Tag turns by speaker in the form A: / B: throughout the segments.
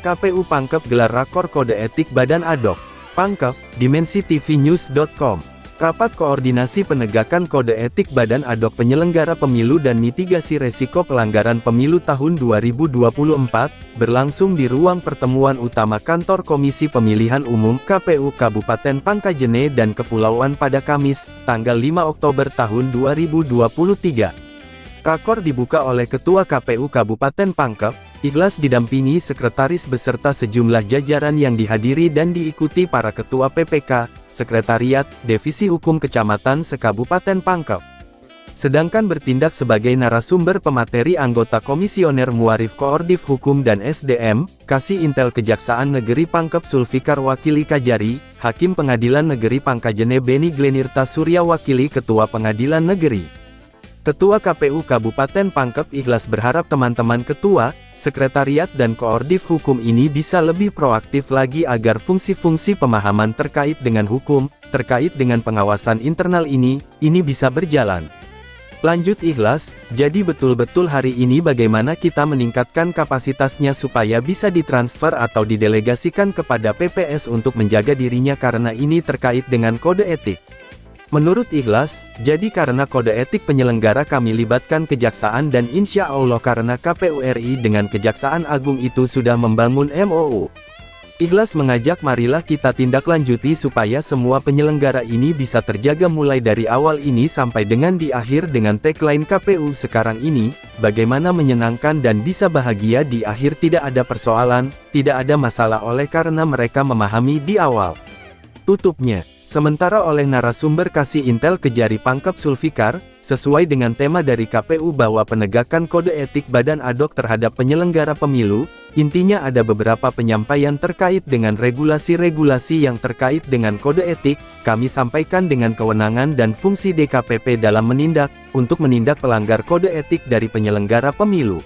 A: KPU Pangkep gelar rakor kode etik Badan Adok. Pangkep, DimensiTVNews.com. Rapat Koordinasi Penegakan Kode Etik Badan Adok Penyelenggara Pemilu dan Mitigasi Resiko Pelanggaran Pemilu tahun 2024, berlangsung di ruang pertemuan utama Kantor Komisi Pemilihan Umum KPU Kabupaten Pangkajene dan Kepulauan pada Kamis, tanggal 5 Oktober tahun 2023. Rakor dibuka oleh Ketua KPU Kabupaten Pangkep, Ikhlas didampingi sekretaris beserta sejumlah jajaran yang dihadiri dan diikuti para Ketua PPK, Sekretariat, Divisi Hukum Kecamatan se-Kabupaten Pangkep. Sedangkan bertindak sebagai narasumber pemateri anggota Komisioner Muarif Koordif Hukum dan SDM, Kasih Intel Kejaksaan Negeri Pangkep Sulfikar Wakili Kajari, Hakim Pengadilan Negeri Pangkajene Beni Glenirta Surya Wakili Ketua Pengadilan Negeri. Ketua KPU Kabupaten Pangkep Ikhlas berharap teman-teman Ketua, Sekretariat dan Koordif Hukum ini bisa lebih proaktif lagi agar fungsi-fungsi pemahaman terkait dengan hukum, terkait dengan pengawasan internal ini bisa berjalan. Lanjut Ikhlas, jadi betul-betul hari ini bagaimana kita meningkatkan kapasitasnya supaya bisa ditransfer atau didelegasikan kepada PPS untuk menjaga dirinya karena ini terkait dengan kode etik. Menurut Ikhlas, jadi karena kode etik penyelenggara kami libatkan kejaksaan dan insya Allah karena KPU RI dengan Kejaksaan Agung itu sudah membangun MOU. Ikhlas mengajak marilah kita tindak lanjuti supaya semua penyelenggara ini bisa terjaga mulai dari awal ini sampai dengan di akhir dengan tagline KPU sekarang ini, bagaimana menyenangkan dan bisa bahagia di akhir tidak ada persoalan, tidak ada masalah oleh karena mereka memahami di awal. Tutupnya. Sementara oleh narasumber Kasih Intel Kejari Pangkep Sulfikar, sesuai dengan tema dari KPU bahwa penegakan kode etik Badan Adok terhadap penyelenggara pemilu, intinya ada beberapa penyampaian terkait dengan regulasi-regulasi yang terkait dengan kode etik, kami sampaikan dengan kewenangan dan fungsi DKPP dalam menindak, untuk menindak pelanggar kode etik dari penyelenggara pemilu.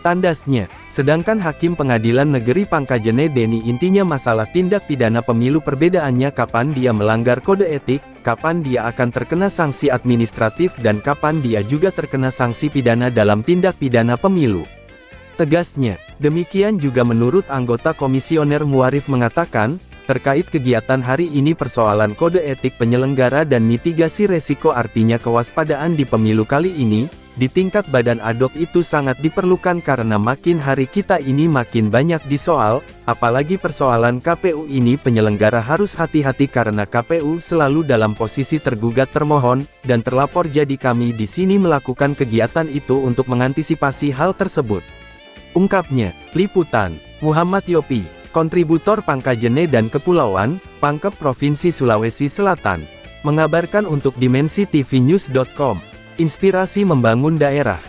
A: Tandasnya, sedangkan Hakim Pengadilan Negeri Pangkajene Deni intinya masalah tindak pidana pemilu perbedaannya kapan dia melanggar kode etik, kapan dia akan terkena sanksi administratif dan kapan dia juga terkena sanksi pidana dalam tindak pidana pemilu. Tegasnya, demikian juga menurut anggota Komisioner Muarif mengatakan, terkait kegiatan hari ini persoalan kode etik penyelenggara dan mitigasi resiko artinya kewaspadaan di pemilu kali ini, di tingkat Badan Adok itu sangat diperlukan karena makin hari kita ini makin banyak disoal, apalagi persoalan KPU ini penyelenggara harus hati-hati karena KPU selalu dalam posisi tergugat termohon, dan terlapor jadi kami di sini melakukan kegiatan itu untuk mengantisipasi hal tersebut. Ungkapnya, Liputan, Muhammad Yopi, kontributor Pangkajene dan Kepulauan, Pangkep Provinsi Sulawesi Selatan, mengabarkan untuk DimensiTVNews.com. Inspirasi membangun daerah.